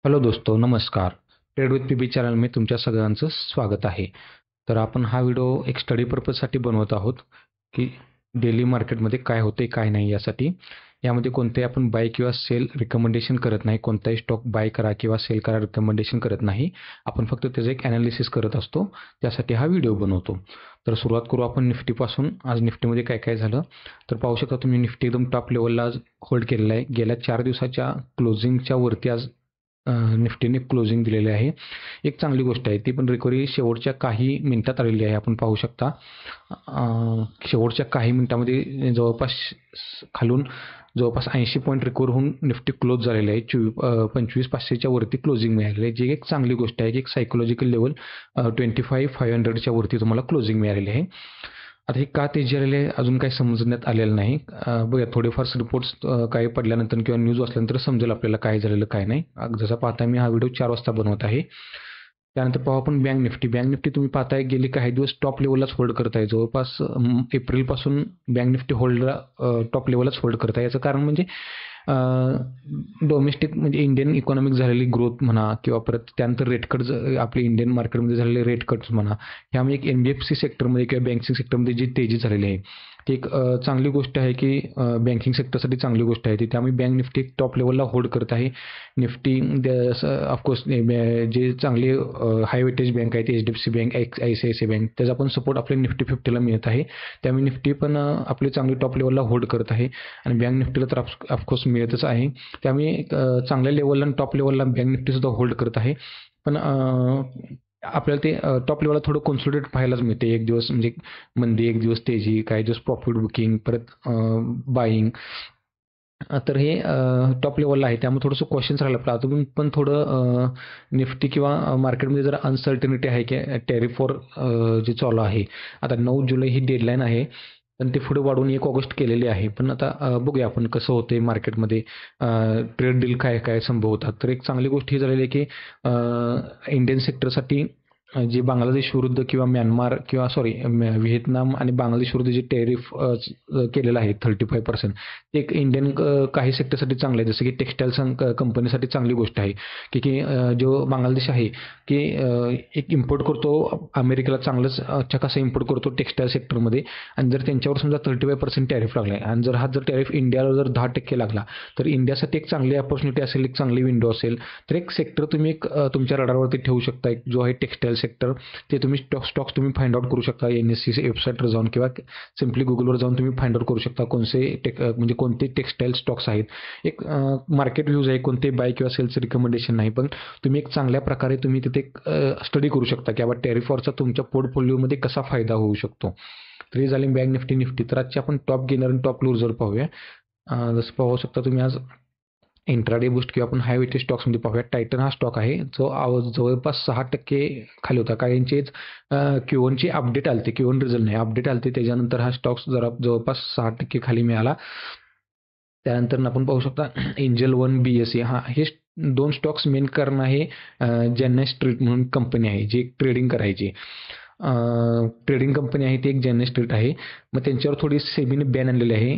Hello दोस्तो, नमस्कार. Trade with पी-बी channel में तुमच्या सगळ्यांचं स्वागत आहे. तर आपण हा व्हिडिओ एक स्टडी पर्पजसाठी बनवत आहोत की डेली मार्केटमध्ये काय होते काय नाही यासाठी. यामध्ये कोणते आपण बाय किंवा सेल रिकमेंडेशन करत नाही. कोणताही स्टॉक बाय करा किंवा सेल करा रिकमेंडेशन करत नाही. आपण फक्त त्याचं एक ॲनालिसिस करत असतो. त्यासाठी हा व्हिडिओ बनवतो. तर सुरुवात करू आपण निफ्टीपासून. आज निफ्टीमध्ये काय काय झालं तर पाहू शकता तुम्ही. निफ्टी एकदम टॉप लेवलला आज होल्ड केलेला आहे. गेल्या 4 दिवसाच्या क्लोजिंगच्या वरती आज निफ्टीने क्लोजिंग दिलेले आहे. एक चांगली गोष्ट आहे. ती पण रिकव्हरी शेवटच्या काही मिनिटात आलेली आहे. आपण पाहू शकता शेवटच्या काही मिनिटामध्ये जवळपास खालून जवळपास 80 पॉईंट रिकवर होऊन निफ्टी क्लोज झालेले आहे. 25,500च्या वरती क्लोजिंग मिळालेली आहे, जी एक चांगली गोष्ट आहे की एक सायकोलॉजिकल लेवल 25,500च्या वरती तुम्हाला क्लोजिंग मिळालेली आहे. आता हे का तेजी आलेले आहे अजून काही समजण्यात आलेलं नाही. बघूया थोडेफार रिपोर्ट्स काही पडल्यानंतर किंवा न्यूज असल्यानंतर समजेल आपल्याला काय झालेलं काय नाही. जसं पाहता मी हा व्हिडिओ 4 वाजता बनवत आहे. त्यानंतर पाहू आपण बँक निफ्टी. बँक निफ्टी तुम्ही पाहताय गेली काही दिवस टॉप लेवललाच होल्ड करत आहे. जवळपास एप्रिलपासून बँक निफ्टी टॉप लेवललाच होल्ड करत आहे. याचं कारण म्हणजे डोमेस्टिक म्हणजे इंडियन इकॉनॉमिक झालेली ग्रोथ म्हणा किंवा परत त्यानंतर रेट कट आपली इंडियन मार्केटमध्ये झालेले रेट कट्स म्हणा, ह्यामुळे एक NBFC सेक्टरमध्ये किंवा बँकिंग सेक्टरमध्ये जी तेजी झालेली आहे ती एक चांगली गोष्ट आहे की बँकिंग सेक्टरसाठी चांगली गोष्ट आहे ती. त्यामुळे बँक निफ्टी टॉप लेवलला होल्ड करत आहे. निफ्टी ऑफकोर्स जे चांगले हाय वेटेज बँक आहेत HDFC बँक, ICICI बँक, त्याचा पण सपोर्ट आपल्या निफ्टी 50ला मिळत आहे. त्यामुळे निफ्टी पण आपली चांगली टॉप लेवलला होल्ड करत आहे आणि बँक निफ्टीला तर ऑफकोर्स मिळतच आहे. त्यामुळे चांगल्या लेवलला आणि टॉप लेवलला बँक निफ्टीसुद्धा होल्ड करत आहे. पण आपल्याला ते टॉप लेवलला थोडं कॉन्सोलिडेट पाहायलाच मिळते. एक दिवस म्हणजे मंदी, एक दिवस तेजी, काही दिवस प्रॉफिट बुकिंग, परत बाईंग. तर हे टॉप लेवलला आहे. त्यामुळे थोडंसं क्वेश्चन्स राहिलं आपलं अजून पण थोडं निफ्टी किंवा मार्केटमध्ये जरा अनसर्टनिटी आहे की टॅरिफवर जे चालू आहे. आता 9 जुलै ही डेडलाईन आहे. पण ते पुढे वाढवून 1 ऑगस्ट केलेली आहे. पण आता बघूया आपण कसं होते मार्केटमध्ये ट्रेड डील काय काय संभव होतात. तर एक चांगली गोष्ट ही झालेली आहे की इंडियन सेक्टरसाठी जे बांगलादेश विरुद्ध किंवा म्यानमार किंवा व्हिएतनाम आणि बांगलादेश विरुद्ध जे टॅरिफ केलेलं आहे 35%, ते एक इंडियन काही सेक्टरसाठी चांगलं आहे. जसं की टेक्स्टाईल कंपनीसाठी चांगली गोष्ट आहे की जो बांगलादेश आहे की एक इम्पोर्ट करतो अमेरिकेला, चांगलंच चकासा इम्पोर्ट करतो टेक्स्टाईल सेक्टरमध्ये. आणि जर त्यांच्यावर समजा 35% टॅरिफ लागला आहे आणि जर टॅरिफ इंडियाला जर 10% लागला तर इंडियासाठी एक चांगली अपॉर्च्युनिटी असेल, एक चांगली विंडो असेल. तर एक सेक्टर तुम्ही एक तुमच्या रडारवरती ठेवू शकता. एक जो आहे टेक्स्टाईल सेक्टर, ते तुम्ही स्टॉक्स तुम्ही फाइंड आउट करू शकता NSE वेबसाईटवर जाऊन किंवा सिम्पली गुगलवर जाऊन तुम्ही फाइंड आउट करू शकता म्हणजे कोणते टेक्स्टाईल स्टॉक्स आहेत. एक मार्केट व्ह्यूज आहे, कोणते बाय किंवा सेलचं रिकमेंडेशन नाही, पण तुम्ही एक चांगल्या प्रकारे तुम्ही तिथे स्टडी करू शकता की बाबा टॅरिफवरचा तुमच्या पोर्टफोलिओमध्ये कसा फायदा होऊ शकतो. तर ही झाली बँक निफ्टी. तर आजची आपण टॉप गेनर आणि टॉप लुजर पाहूया. जसं पाहू शकता तुम्ही आज इंट्राडे बूस्ट किंवा आपण हाय वेटेज स्टॉक्समध्ये पाहूया. टायटन हा स्टॉक आहे जो जवळपास 6% खाली होता. काहींचेच Q1ची अपडेट आलते, Q1 रिझल्ट नाही, अपडेट आलते. त्याच्यानंतर हा स्टॉक्स जरा जवळपास 6% खाली मिळाला. त्यानंतर आपण पाहू शकता एंजल वन BSE, हे 2 स्टॉक्स मेन कारण आहे. चेन्नई स्ट्रीट म्हणून कंपनी आहे जी ट्रेडिंग करायची. ट्रेडिंग कंपनी आहे ती एक चेन्नई स्ट्रीट आहे. मग त्यांच्यावर थोडी सेबीने बॅन आणलेली आहे.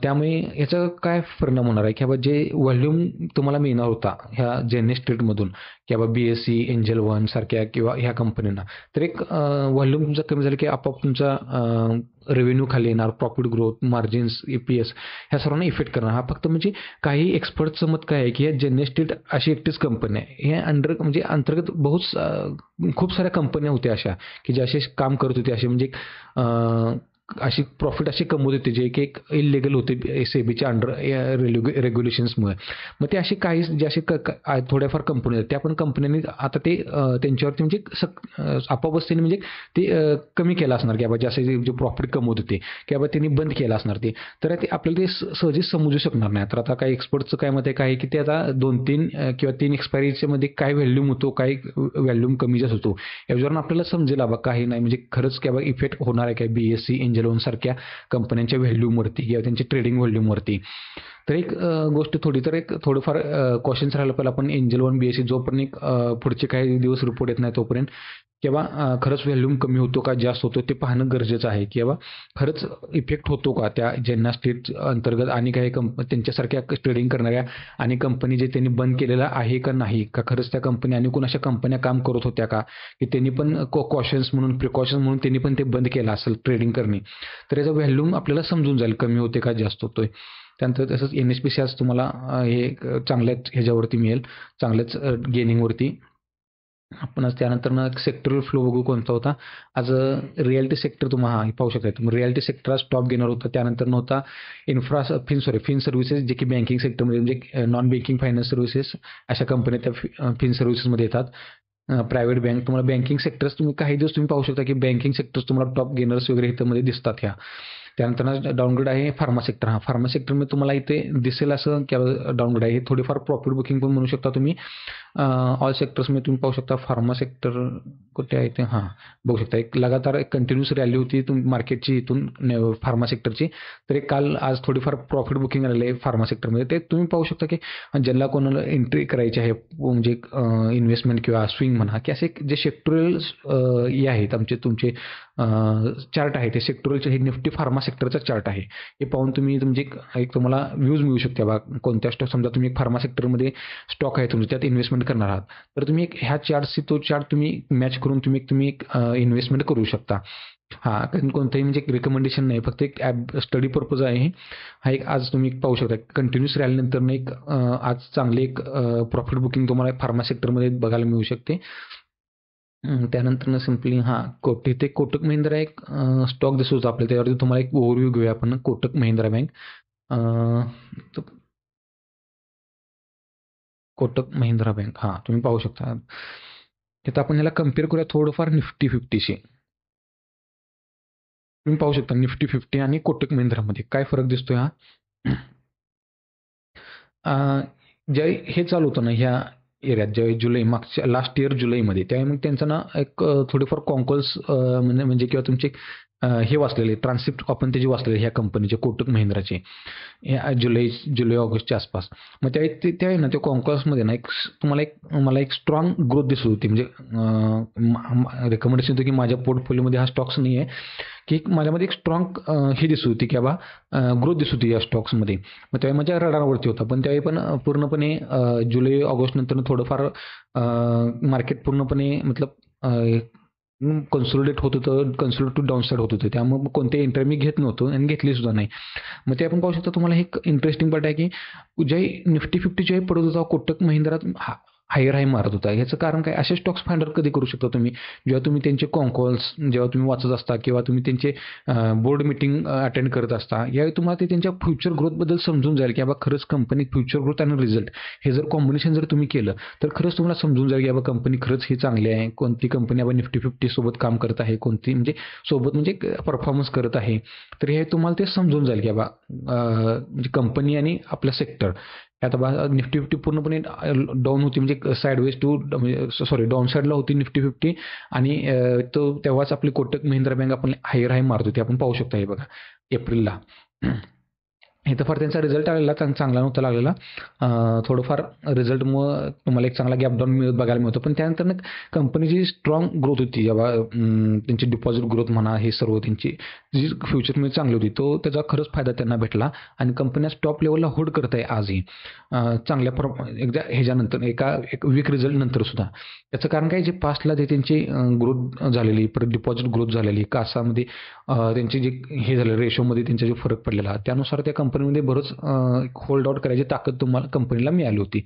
त्यामुळे याचा काय परिणाम होणार आहे की बाबा जे व्हॉल्यूम तुम्हाला मिळणार होता ह्या चेन्नई स्ट्रीटमधून की बाबा BSE, एंजल वन सारख्या किंवा ह्या कंपन्यांना, तर एक व्हॉल्यूम तुमचा कमी झाला की आपोआप तुमचा रेव्हेन्यू खाली येणार, प्रॉफिट ग्रोथ, मार्जिन्स, EPS ह्या सर्वांना इफेक्ट करणार. हा फक्त म्हणजे काही एक्सपर्टचं मत काय आहे की या चेन्नई स्ट्रीट अशी एकटीच कंपनी आहे. हे अंतर्गत खूप साऱ्या कंपन्या होत्या अशा की जे असे काम करत होते, असे म्हणजे अशी प्रॉफिट अशी कमवत होते जे एक इलिगल होते सेबीच्या अंडर रेग्युलेशन्समुळे. मग ते असे काही जे असे थोड्याफार कंपनी आहेत, त्या पण कंपन्यांनी आता ते त्यांच्यावरती म्हणजे आपापस्तीने म्हणजे ते कमी केलं असणार की बाबा जे जे प्रॉफिट कमवत होते की बाबा त्यांनी बंद केलं असणार ते. तर ते आपल्याला ते सहजीच समजू शकणार नाही. तर आता काही एक्सपर्टचं काय मत आहे काय की ते आता 2-3 किंवा 3 एक्सपायरीच्या मध्ये काय व्हॅल्यूम होतो, काय व्हॅल्यूम कमी जास्त होतो, याच्यावरून आपल्याला समजेल बाबा काही नाही म्हणजे खरंच की बाबा इफेक्ट होणार आहे काय BSE, एंजल वन सारख्या कंपन्यांच्या व्हॅल्यूमवरती किंवा त्यांच्या ट्रेडिंग व्हॉल्यूमवरती. तर एक गोष्ट थोडंफार क्वेश्चन्स राहिलं पाहिजे आपण एंजल वन BSE जोपर्यंत पुढचे काही दिवस रिपोर्ट येत नाही तोपर्यंत किंवा खरंच व्हॅल्यूम कमी होतो का जास्त होतो ते पाहणं गरजेचं आहे किंवा खरंच इफेक्ट होतो का त्या ज्यांना स्टेट अंतर्गत आणि काही त्यांच्यासारख्या ट्रेडिंग करणाऱ्या आणि कंपनी जे त्यांनी बंद केलेलं आहे का नाही का खरंच त्या कंपनी आणि कोण अशा कंपन्या काम करत होत्या का की त्यांनी पण प्रिकॉशन्स म्हणून त्यांनी पण ते बंद केलं असेल ट्रेडिंग करणे तर याचा व्हॅल्यूम आपल्याला समजून जाईल कमी होते का जास्त होतोय. त्यानंतर तसंच NSPC आज तुम्हाला हे चांगल्याच ह्याच्यावरती मिळेल चांगल्याच गेनिंगवरती. आपण आज त्यानंतर सेक्टरल फ्लो बघू कोणता होता. आज रिअल्टी सेक्टर तुम्हाला पाहू शकता तुम्ही रिअल्टी सेक्टर आज टॉप गेनर होता. त्यानंतर होता फिन सर्व्हिसेस जे की बँकिंग सेक्टरमध्ये म्हणजे नॉन बँकिंग फायनान्स सर्व्हिसेस अशा कंपन्या त्या फिन सर्व्हिसेसमध्ये येतात. प्रायव्हेट बँक तुम्हाला बँकिंग सेक्टर्स तुम्ही काही दिवस तुम्ही पाहू शकता की बँकिंग सेक्टर्स तुम्हाला टॉप गेनर्स वगैरे ह्याच्यामध्ये दिसतात ह्या. त्यानंतर डाऊनग्रेड आहे फार्मा सेक्टर. फार्मा सेक्टरमध्ये तुम्हाला इथे दिसेल असं किंवा डाऊनग्रेड आहे. हे थोडीफार प्रॉफिट बुकिंग पण म्हणू शकता तुम्ही. ऑल सेक्टर्समध्ये तुम्ही पाहू शकता फार्मा सेक्टर कुठे आहे ते बघू शकता एक लगातार एक कंटिन्यूस रॅली होती मार्केटची इथून फार्मा सेक्टरची. तर एक काल आज थोडीफार प्रॉफिट बुकिंग आलेलं आहे फार्मा सेक्टरमध्ये. ते तुम्ही पाहू शकता की ज्यांना कोणाला एंट्री करायची आहे म्हणजे इन्व्हेस्टमेंट किंवा स्विंग म्हणा की असे जे सेक्टोरल हे आहेत तुमचे चार्ट आहे ते सेक्टोरलचे हे निफ्टी फार्मा सेक्टरचा चार्ट आहे. हे पाहून तुम्ही तुमचे एक तुम्हाला व्ह्यूज मिळू शकते बा कोणत्या स्टॉक समजा तुम्ही एक फार्मा सेक्टरमध्ये स्टॉक आहे तुमचे त्यात इन्व्हेस्टमेंट करणार आहात तर तुम्ही एक ह्या चार्टशी तो चार्ट तुम्ही मॅच करून तुम्ही एक इन्व्हेस्टमेंट करू शकता. कारण कोणतंही म्हणजे एक रिकमेंडेशन नाही फक्त एक स्टडी पर्पज आहे. हा एक आज तुम्ही पाहू शकता कंटिन्यूस रॅलीनंतर एक आज चांगले एक प्रॉफिट बुकिंग तुम्हाला फार्मा सेक्टरमध्ये बघायला मिळू शकते. त्यानंतर सिम्पली इथे कोटक महिंद्रा एक स्टॉक दिसत होता आपल्याला त्यावरती तुम्हाला एक ओव्हरव्ह्यू घेऊया आपण. कोटक महिंद्रा बँक कोटक महिंद्रा बँक तुम्ही पाहू शकता. तिथं आपण याला कम्पेअर करूया थोडंफार निफ्टी 50शी. तुम्ही पाहू शकता निफ्टी 50 आणि कोटक महिंद्रामध्ये काय फरक दिसतोय ज्या हे चालू होतं ना ह्या एरियात ज्यावेळी जुलै मागच्या लास्ट इयर जुलैमध्ये त्यावेळी मग त्यांचं ना एक थोडेफार कॉन्कॉल्स म्हणजे किंवा तुमचे हे वाचलेले ट्रान्सक्रिप्ट आपण त्याची वाचलेले ह्या कंपनीचे कोटक महिंद्राचे जुलै ऑगस्टच्या आसपास. मग त्यावेळी ना त्या कॉन्कॉल्समध्ये ना मला एक स्ट्रॉंग ग्रोथ दिसत होती. म्हणजे रेकमेंडेशन होतं की माझ्या पोर्टफोलिओमध्ये हा स्टॉक्स नाही आहे की माझ्यामध्ये एक स्ट्रॉंग हे दिसत होती की बाबा ग्रोथ दिसत होती या स्टॉक्समध्ये. मग त्यावेळी माझ्या रडारवरती होता पण त्यावेळी पण पूर्णपणे जुलै ऑगस्ट नंतर थोडंफार मार्केट पूर्णपणे मतलब कन्सोलिडेट होत होतं कन्सोलिडेट टू डाऊनसाईड होत होतं त्यामुळे कोणते एंट्री मी घेत नव्हतो आणि घेतली सुद्धा नाही. मग ते आपण पाहू शकता तुम्हाला एक इंटरेस्टिंग पार्ट आहे की ज्याही निफ्टी 50 ज्याही पडत होता कोटक महिंद्रात हायर हाय मारत होता. याचं कारण काय असे स्टॉक्स फाइंड आउट कधी करू शकता तुम्ही जेव्हा तुम्ही त्यांचे कॉन्कॉल्स जेव्हा तुम्ही वाचत असता किंवा तुम्ही त्यांचे बोर्ड मिटिंग अटेंड करत असता यावेळी तुम्हाला ते त्यांच्या फ्युचर ग्रोथबद्दल समजून जाईल की बाबा खरंच कंपनी फ्युचर ग्रोथ आणि रिझल्ट हे जर कॉम्बिनेशन जर तुम्ही केलं तर खरंच तुम्हाला समजून जाईल की बाबा कंपनी खरंच ही चांगली आहे. कोणती कंपनी आपण निफ्टी 50 सोबत काम करत आहे कोणती म्हणजे सोबत म्हणजे परफॉर्मन्स करत आहे. तर हे तुम्हाला ते समजून जाईल की बाबा म्हणजे कंपनी आणि आपलं सेक्टर आता निफ्टी 50 पूर्णपणे डाऊन होती म्हणजे साईडवेज डाऊन साईडला होती निफ्टी 50 आणि तेव्हाच आपली कोटक महिंद्रा बँक आपण हायर हाय मारत होती. आपण पाहू शकता हे बघा एप्रिलला. इथं फार त्यांचा रिझल्ट आलेला चांगला नव्हता लागलेला. थोडंफार रिझल्टमुळं तुम्हाला एक चांगला गॅप डाऊन बघायला मिळतो पण त्यानंतर कंपनीची स्ट्रॉंग ग्रोथ होती जेव्हा त्यांची डिपॉझिट ग्रोथ म्हणा हे सर्व त्यांची जी फ्युचरमध्ये चांगली होती तो त्याचा खरंच फायदा त्यांना भेटला आणि कंपन्या स्टॉप लेवलला होल्ड करत आहे आजही चांगल्या एकदा ह्याच्यानंतर एक वीक रिझल्ट नंतर सुद्धा. त्याचं कारण काय जे पास्टला ते त्यांची ग्रोथ झालेली परत डिपॉझिट ग्रोथ झालेली कासामध्ये त्यांचे जे हे झालं रेशोमध्ये त्यांचा जो फरक पडलेला त्यानुसार त्या कंपनीमध्ये बरंच होल्ड आउट करायची ताकद तुम्हाला कंपनीला मिळाली होती.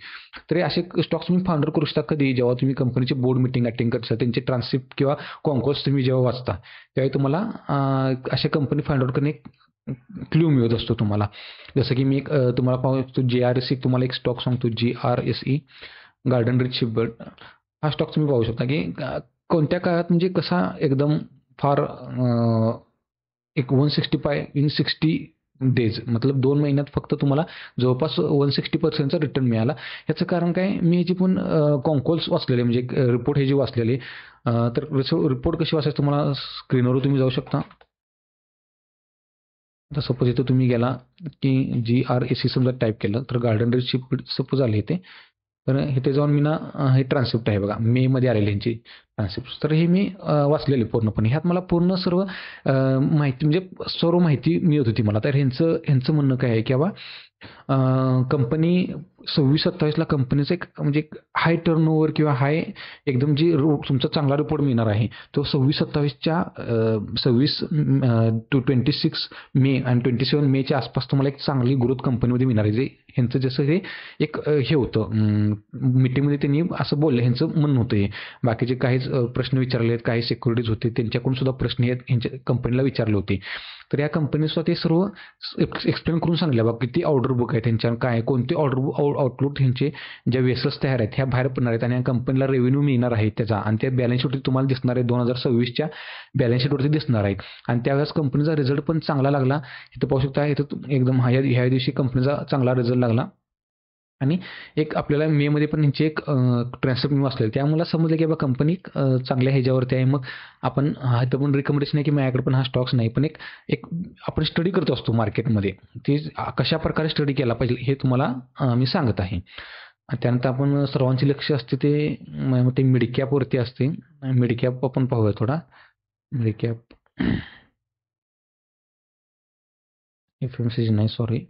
तर असे स्टॉक्स तुम्ही फाउंडर करू शकता कधी जेव्हा तुम्ही कंपनीचे बोर्ड मिटिंग अटेंड करता त्यांचे ट्रान्सक्रिप्ट किंवा कॉन्कॉल्स तुम्ही जेव्हा वाचता त्यावेळी तुम्हाला अशा कंपनी फाइंड आउट करणे क्ल्यू मिळत असतो तुम्हाला. जसं की मी एक तुम्हाला पाहू शकतो GRSE तुम्हाला एक स्टॉक सांगतो GRSE गार्डन रिच शिपबिल्ड. हा स्टॉक तुम्ही पाहू शकता की कोणत्या काळात म्हणजे कसा एकदम फार एक 165 in 60 डेज मतलब 2 महिन्यात फक्त तुम्हाला जवळपास 160% रिटर्न मिळाला. याचं कारण काय मी ह्याची पण कॉन्कॉल्स वाचलेले म्हणजे रिपोर्ट हे जे वाचलेले तर रिपोर्ट कशी वाचायचं तुम्हाला स्क्रीनवर तुम्ही जाऊ शकता. आता सपोज इथं तुम्ही गेला की GRAC समजा टाईप केलं तर गार्डन रेट शिफ्ट सपोज आले इथे. तर इथे जाऊन मी ना हे ट्रान्सक्रिप्ट आहे बघा, मेमध्ये आलेली ह्यांची ट्रान्सक्रिप्ट. तर हे मी वाचलेले पूर्णपणे. ह्यात मला पूर्ण सर्व माहिती म्हणजे सर्व माहिती मिळत होती मला. तर ह्यांचं म्हणणं काय आहे की बाबा कंपनी 26-27ला कंपनीचं एक म्हणजे हाय टर्नओव्हर किंवा हाय एकदम जी तुमचा चांगला रिपोर्ट मिळणार आहे तो 26-27च्या 26 टू 26 मे आणि 27 मेच्या आसपास तुम्हाला एक चांगली ग्रोथ कंपनीमध्ये मिळणार आहे. जे ह्यांचं जसं हे एक हे होतं मीटिंगमध्ये त्यांनी असं बोललं, ह्यांचं म्हणणं होतं हे. बाकीचे काहीच प्रश्न विचारले आहेत, काही सिक्युरिटीज होते त्यांच्याकडून सुद्धा प्रश्न हे ह्यांच्या कंपनीला विचारले होते. तर या कंपनीसुद्धा ते सर्व एक्सप्लेन करून सांगले बघा किती ऑर्डर बुक आहे त्यांच्या, काय कोणते ऑर्डर आउटलुक ह्यांचे ज्या वेसल्स तयार आहेत ह्या बाहेर पडणार आहेत आणि या कंपनीला रेव्हेन्यू मिळणार आहे त्याचा, आणि त्या बॅलन्स शीटवरती तुम्हाला दिसणार आहे 2026च्या बॅलन्स शीटवरती दिसणार आहेत. आणि त्यावेळेस कंपनीचा रिझल्ट पण चांगला लागला. इथं पाहू शकता, इथं एकदम ह्या दिवशी कंपनीचा चांगला रिझल्ट लागला. आणि एक आपल्याला मेमध्ये पण त्यांची एक ट्रान्सक्रिप्ट मी वाचलेली, त्यामुळे मला समजलं की बाबा कंपनी चांगल्या ह्याच्यावरती आहे. मग आपण इथं पण रिकमेंडेशन आहे की माझ्याकडे पण हा स्टॉक्स नाही, पण एक एक आपण स्टडी करत असतो मार्केटमध्ये, ते कशा प्रकारे स्टडी केला पाहिजे हे तुम्हाला मी सांगत आहे. त्यानंतर आपण सर्वांचे लक्ष असते ते मिड कॅपवरती असते. मिड कॅप आपण पाहूया थोडा. मिड कॅप FMCG नाही, सॉरी.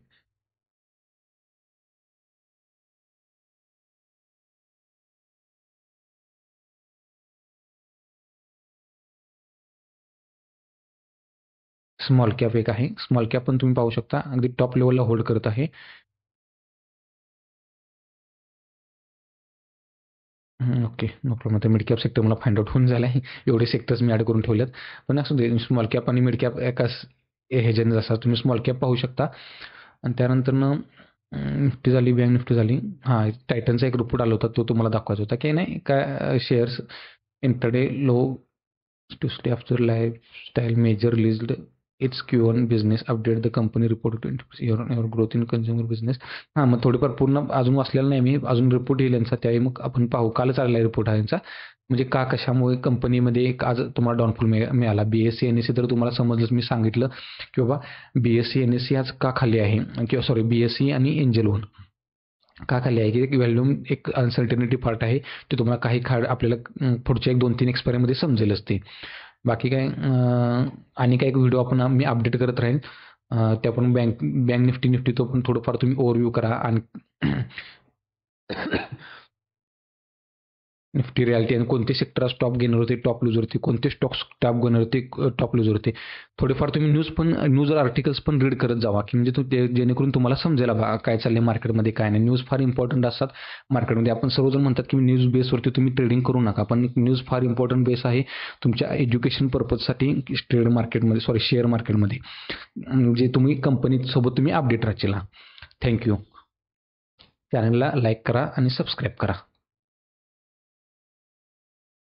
स्मॉल कॅप एक आहे. स्मॉल कॅप पण तुम्ही पाहू शकता, अगदी टॉप लेवलला होल्ड करत आहे. Okay, no problem. तर मिड कॅप सेक्टर मला फाइंड आउट होऊन झालं आहे. एवढे सेक्टर्स मी ॲड करून ठेवलेत. पण असू दे, स्मॉल कॅप आणि मिड कॅप एकाच ह्याच्याने जसा तुम्ही स्मॉल कॅप पाहू शकता. आणि त्यानंतरनं निफ्टी झाली, बँक निफ्टी झाली. हां, टायटनचा एक रिपोर्ट आला होता, तो तुम्हाला दाखवायचा होता की नाही काय shares intraday low to stay after lifestyle major released its Q1 business update. The company report your growth in consumer business. हां, मग थोडीफार पूर्ण अजून वाचलेलं नाही मी, अजून रिपोर्ट येईल यांचा, त्यावेळी मग आपण पाहू. कालच आलेला रिपोर्ट हा यांचा, म्हणजे कशामुळे कंपनीमध्ये एक आज तुम्हाला डाऊनफॉल मिळाला. BSE NSE तर तुम्हाला समजलंच, मी सांगितलं की बाबा BSE NSE आज का खाली आहे, किंवा सॉरी BSE आणि एंजल वन का खाली आहे, की एक व्हॅल्यूम एक अनसर्टनिटी पार्ट आहे, ते तुम्हाला काही आपल्याला पुढच्या 1-2-3 एक्सपायरीमध्ये समजेलच ते. बाकी काय आणि काय व्हिडिओ आपण मी अपडेट करत राहीन. ते आपण बँक निफ्टी तो पण थोडंफार तुम्ही ओव्हरव्ह्यू करा. आणि निफ्टी रियालिटी आणि कोणते सेक्टर टॉप गेनर होते, टॉप लूज होते, कोणते स्टॉक्स टॉप गेनर होते, टॉप लूज होते. थोडेफार तुम्ही न्यूज आर्टिकल्स पण रीड करत जावा, की म्हणजे जेणेकरून तुम्हाला समजेल काय चाललंय मार्केटमध्ये काय नाही. न्यूज फार इम्पॉर्टंट असतात मार्केटमध्ये. आपण सर्वजण म्हणतात की न्यूज बेसवरती तुम्ही ट्रेडिंग करू नका, पण न्यूज फार इम्पॉर्टंट बेस आहे तुमच्या एज्युकेशन पर्पजसाठी ट्रेड मार्केटमध्ये, सॉरी शेअर मार्केटमध्ये, म्हणजे तुम्ही कंपनीसोबत तुम्ही अपडेट राहशील. थँक्यू. चॅनलला लाईक करा आणि सबस्क्राईब करा.